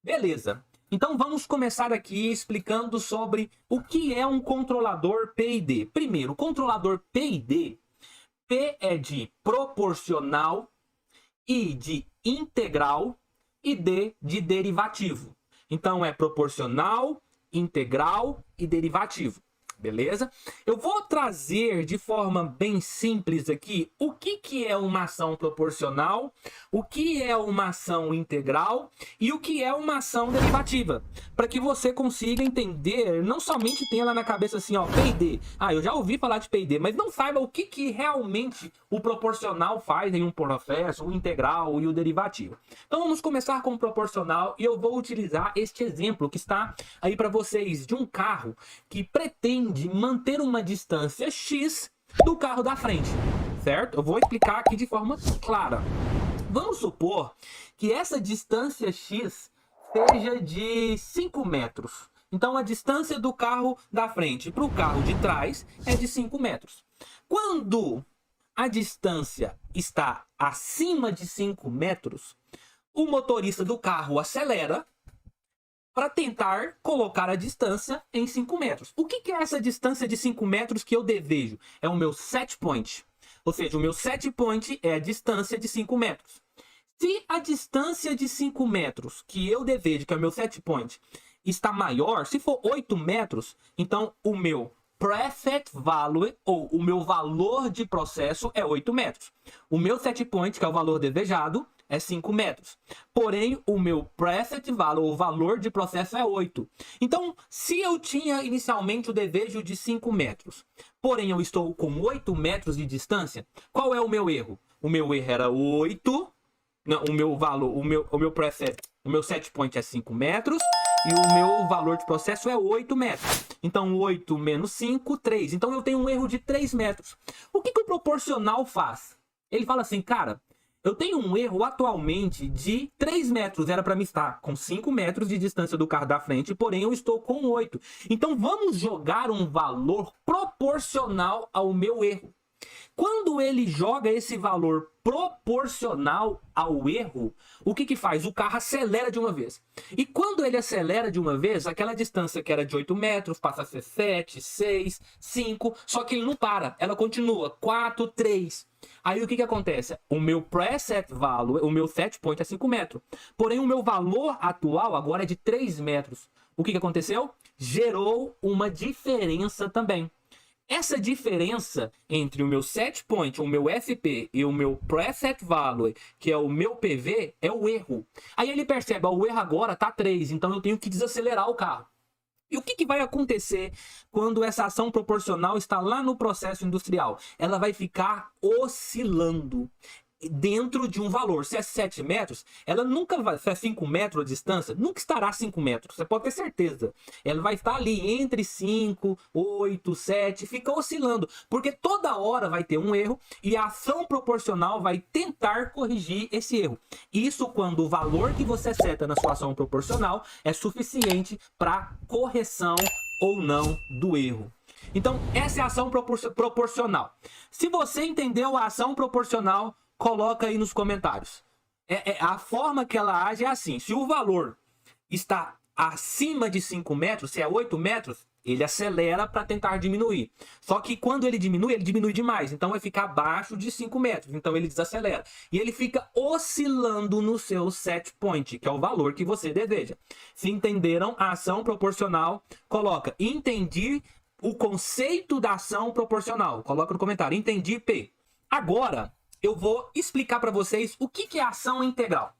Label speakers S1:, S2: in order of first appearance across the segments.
S1: Beleza. Então vamos começar aqui explicando sobre o que é um controlador PID. Primeiro, o controlador PID, P é de proporcional, I de integral e D de derivativo. Então é proporcional, integral e derivativo. Beleza? Eu vou trazer de forma bem simples aqui o que é uma ação proporcional, o que é uma ação integral e o que é uma ação derivativa, para que você consiga entender, não somente tenha lá na cabeça assim, ó, PID. Eu já ouvi falar de PID, mas não saiba o que realmente o proporcional faz em um processo, o integral e o derivativo. Então vamos começar com o proporcional e eu vou utilizar este exemplo que está aí para vocês de um carro que pretende manter uma distância X do carro da frente, certo? Eu vou explicar aqui de forma clara. Vamos supor que essa distância X seja de 5 metros. Então, a distância do carro da frente para o carro de trás é de 5 metros. Quando a distância está acima de 5 metros, o motorista do carro acelera para tentar colocar a distância em 5 metros. O que é essa distância de 5 metros que eu desejo? É o meu set point. Ou seja, o meu set point é a distância de 5 metros. Se a distância de 5 metros que eu desejo, que é o meu set point, está maior, se for 8 metros, então o meu preset value, ou o meu valor de processo, é 8 metros. O meu set point, que é o valor desejado, é 5 metros. Porém, o meu preset value, o valor de processo, é 8. Então, se eu tinha inicialmente o desejo de 5 metros, porém eu estou com 8 metros de distância, qual é o meu erro? O meu erro era 8, não, o meu valor, o meu preset, o meu set point é 5 metros e o meu valor de processo é 8 metros. Então, 8 menos 5, 3. Então, eu tenho um erro de 3 metros. O que o proporcional faz? Ele fala assim, cara, eu tenho um erro atualmente de 3 metros. Era para mim estar com 5 metros de distância do carro da frente, porém eu estou com 8. Então vamos jogar um valor proporcional ao meu erro. Quando ele joga esse valor proporcional ao erro, o que faz? O carro acelera de uma vez. E quando ele acelera de uma vez, aquela distância que era de 8 metros passa a ser 7, 6, 5, só que ele não para. Ela continua 4, 3. Aí o que acontece? O meu preset value, o meu set point é 5 metros. Porém, o meu valor atual agora é de 3 metros. O que aconteceu? Gerou uma diferença também. Essa diferença entre o meu set point, o meu FP e o meu preset value, que é o meu PV, é o erro. Aí ele percebe, o erro agora está 3, então eu tenho que desacelerar o carro. E o que vai acontecer quando essa ação proporcional está lá no processo industrial? Ela vai ficar oscilando dentro de um valor. Se é 7 metros, ela nunca vai, se é 5 metros a distância, nunca estará 5 metros, você pode ter certeza. Ela vai estar ali entre 5, 8, 7, fica oscilando, porque toda hora vai ter um erro e a ação proporcional vai tentar corrigir esse erro. Isso quando o valor que você seta na sua ação proporcional é suficiente para correção ou não do erro. Então, essa é a ação proporcional. Se você entendeu a ação proporcional, coloca aí nos comentários. A forma que ela age é assim. Se o valor está acima de 5 metros, se é 8 metros, ele acelera para tentar diminuir. Só que quando ele diminui demais. Então vai ficar abaixo de 5 metros. Então ele desacelera. E ele fica oscilando no seu set point, que é o valor que você deseja. Se entenderam a ação proporcional, coloca entendi o conceito da ação proporcional. Coloca no comentário. Entendi, P. Agora eu vou explicar para vocês o que é ação integral.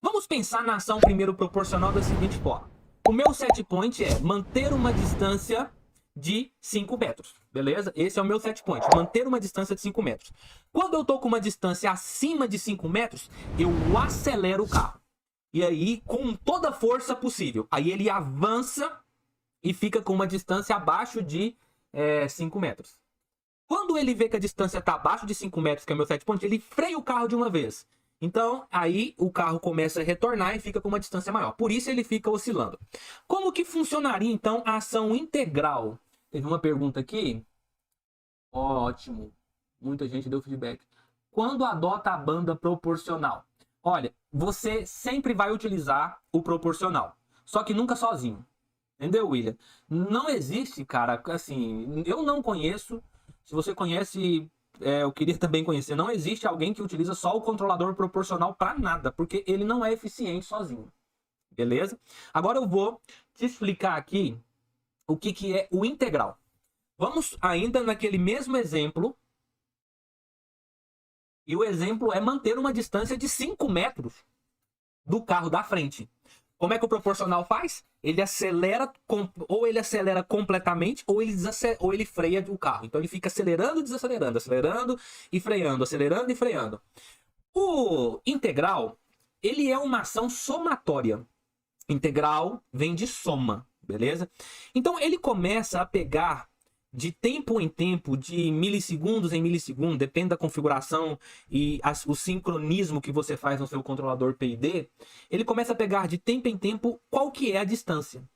S1: Vamos pensar na ação primeiro proporcional da seguinte forma. O meu set point é manter uma distância de 5 metros, beleza? Esse é o meu set point, manter uma distância de 5 metros. Quando eu estou com uma distância acima de 5 metros, eu acelero o carro. E aí, com toda a força possível. Aí ele avança e fica com uma distância abaixo de 5 metros. Quando ele vê que a distância está abaixo de 5 metros, que é o meu set point, ele freia o carro de uma vez. Então, aí o carro começa a retornar e fica com uma distância maior. Por isso ele fica oscilando. Como que funcionaria, então, a ação integral? Teve uma pergunta aqui. Ótimo. Muita gente deu feedback. Quando adota a banda proporcional? Olha, você sempre vai utilizar o proporcional, só que nunca sozinho. Entendeu, William? Não existe, cara, assim, eu não conheço. Se você conhece, eu queria também conhecer. Não existe alguém que utiliza só o controlador proporcional para nada, porque ele não é eficiente sozinho. Beleza? Agora eu vou te explicar aqui o que é o integral. Vamos ainda naquele mesmo exemplo. E o exemplo é manter uma distância de 5 metros do carro da frente. Como é que o proporcional faz? Ele acelera, ou ele acelera completamente, ou ele freia o carro. Então ele fica acelerando e desacelerando, acelerando e freando, acelerando e freando. O integral, ele é uma ação somatória. Integral vem de soma, beleza? Então ele começa a pegar de tempo em tempo, de milissegundos em milissegundos, depende da configuração e o sincronismo que você faz no seu controlador PID, ele começa a pegar de tempo em tempo qual que é a distância.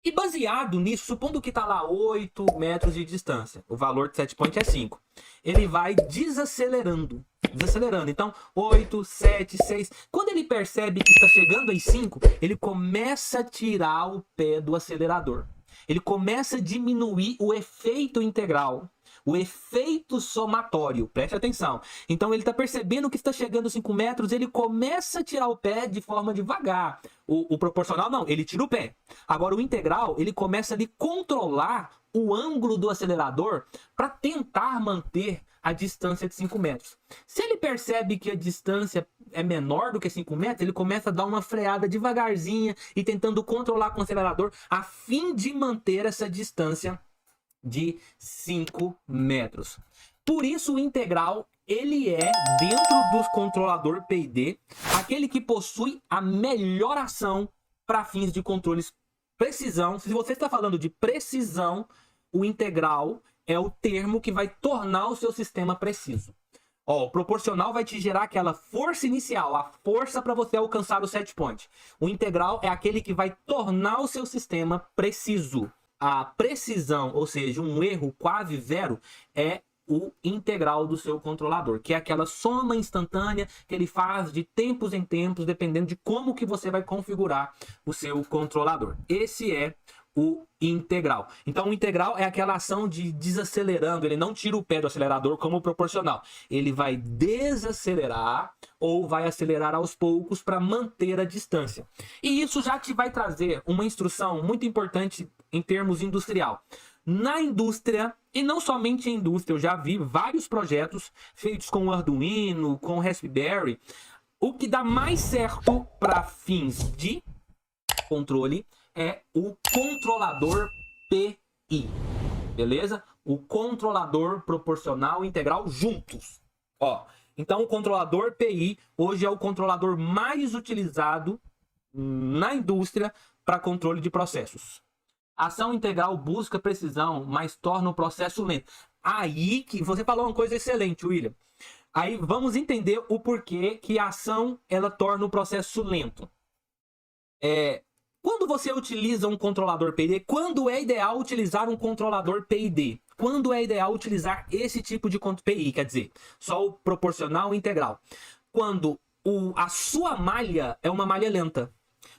S1: E baseado nisso, supondo que está lá 8 metros de distância, o valor de set point é 5, ele vai desacelerando. Então, 8, 7, 6. Quando ele percebe que está chegando aos 5, ele começa a tirar o pé do acelerador. Ele começa a diminuir o efeito integral, o efeito somatório. Preste atenção. Então ele está percebendo que está chegando a 5 metros, ele começa a tirar o pé de forma devagar. O proporcional não, ele tira o pé. Agora o integral, ele começa a controlar o ângulo do acelerador para tentar manter a distância de 5 metros. Se ele percebe que a distância é menor do que 5 metros, ele começa a dar uma freada devagarzinha e tentando controlar com o acelerador a fim de manter essa distância de 5 metros. Por isso o integral, ele é, dentro do controlador PID, aquele que possui a melhor ação para fins de controles precisão. Se você está falando de precisão, o integral é o termo que vai tornar o seu sistema preciso. Ó, o proporcional vai te gerar aquela força inicial, a força para você alcançar o set point. O integral é aquele que vai tornar o seu sistema preciso. A precisão, ou seja, um erro quase zero, é o integral do seu controlador, que é aquela soma instantânea que ele faz de tempos em tempos, dependendo de como que você vai configurar o seu controlador. Esse é o integral. Então o integral é aquela ação de desacelerando, ele não tira o pé do acelerador como o proporcional. Ele vai desacelerar ou vai acelerar aos poucos para manter a distância. E isso já te vai trazer uma instrução muito importante em termos industrial. Na indústria, e não somente em indústria, eu já vi vários projetos feitos com Arduino, com Raspberry. O que dá mais certo para fins de controle é o controlador PI, beleza? O controlador proporcional e integral juntos. Ó, então o controlador PI hoje é o controlador mais utilizado na indústria para controle de processos. A ação integral busca precisão, mas torna o processo lento. Aí que você falou uma coisa excelente, William. Aí vamos entender o porquê que a ação ela torna o processo lento. Quando você utiliza um controlador PID, quando é ideal utilizar um controlador PID? Quando é ideal utilizar esse tipo de PI, quer dizer, só o proporcional e integral? Quando a sua malha é uma malha lenta.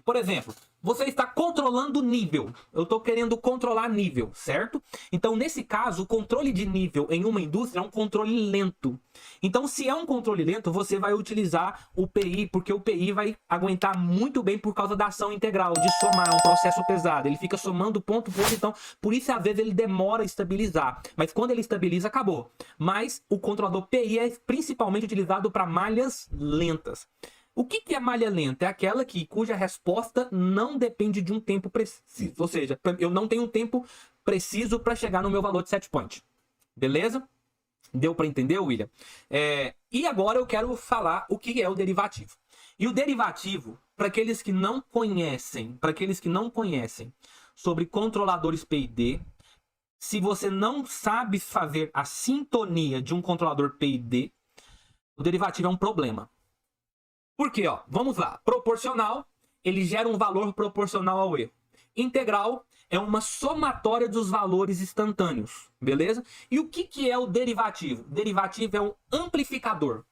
S1: Por exemplo, você está controlando nível. Eu estou querendo controlar nível, certo? Então, nesse caso, o controle de nível em uma indústria é um controle lento. Então, se é um controle lento, você vai utilizar o PI, porque o PI vai aguentar muito bem por causa da ação integral, de somar, é um processo pesado. Ele fica somando ponto por ponto, então, por isso, às vezes, ele demora a estabilizar. Mas quando ele estabiliza, acabou. Mas o controlador PI é principalmente utilizado para malhas lentas. O que é malha lenta? É aquela cuja resposta não depende de um tempo preciso. Ou seja, eu não tenho um tempo preciso para chegar no meu valor de set point. Beleza? Deu para entender, William? E agora eu quero falar o que é o derivativo. E o derivativo, para aqueles que não conhecem, sobre controladores PID, se você não sabe fazer a sintonia de um controlador PID, o derivativo é um problema. Por quê? Vamos lá. Proporcional, ele gera um valor proporcional ao erro. Integral é uma somatória dos valores instantâneos, beleza? E o que é o derivativo? O derivativo é um amplificador.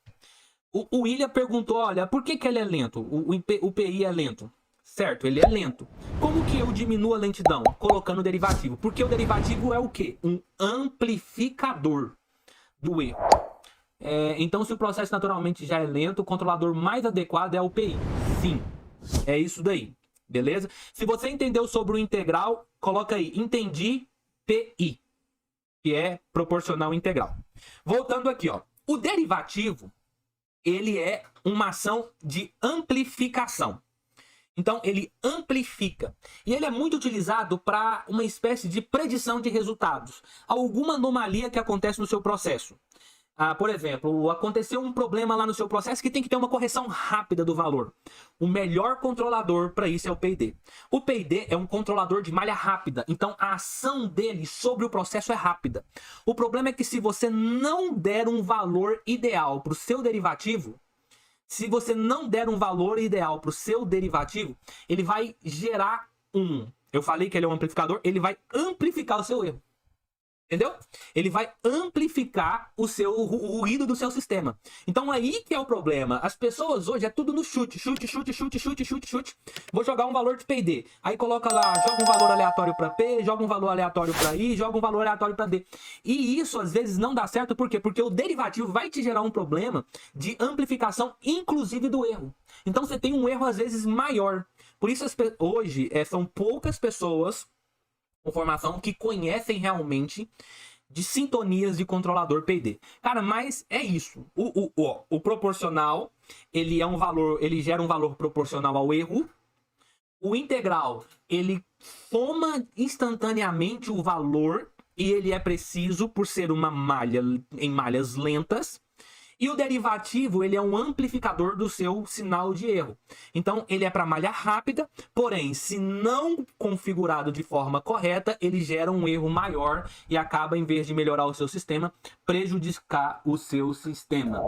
S1: O William perguntou, olha, por que ele é lento? O PI é lento. Certo, ele é lento. Como que eu diminuo a lentidão? Colocando o derivativo. Porque o derivativo é o quê? Um amplificador do erro. Então, se o processo naturalmente já é lento, o controlador mais adequado é o PI. Sim, é isso daí. Beleza? Se você entendeu sobre o integral, coloca aí, entendi PI, que é proporcional integral. Voltando aqui, ó. O derivativo, ele é uma ação de amplificação. Então, ele amplifica. E ele é muito utilizado para uma espécie de predição de resultados. Alguma anomalia que acontece no seu processo. Por exemplo, aconteceu um problema lá no seu processo que tem que ter uma correção rápida do valor. O melhor controlador para isso é o PID. O PID é um controlador de malha rápida, então a ação dele sobre o processo é rápida. O problema é que se você não der um valor ideal para o seu derivativo, ele vai gerar eu falei que ele é um amplificador, ele vai amplificar o seu erro. Entendeu? Ele vai amplificar o ruído do seu sistema. Então aí que é o problema. As pessoas hoje é tudo no chute. Vou jogar um valor de P&D. Aí coloca lá, joga um valor aleatório para P, joga um valor aleatório para I, joga um valor aleatório para D. E isso às vezes não dá certo, por quê? Porque o derivativo vai te gerar um problema de amplificação, inclusive do erro. Então você tem um erro às vezes maior. Por isso hoje são poucas pessoas com formação que conhecem realmente de sintonias de controlador PID. Cara, mas é isso. O proporcional, ele gera um valor proporcional ao erro. O integral, ele soma instantaneamente o valor e ele é preciso por ser uma malha em malhas lentas. E o derivativo, ele é um amplificador do seu sinal de erro. Então, ele é para malha rápida, porém, se não configurado de forma correta, ele gera um erro maior e acaba, em vez de melhorar o seu sistema, prejudicar o seu sistema.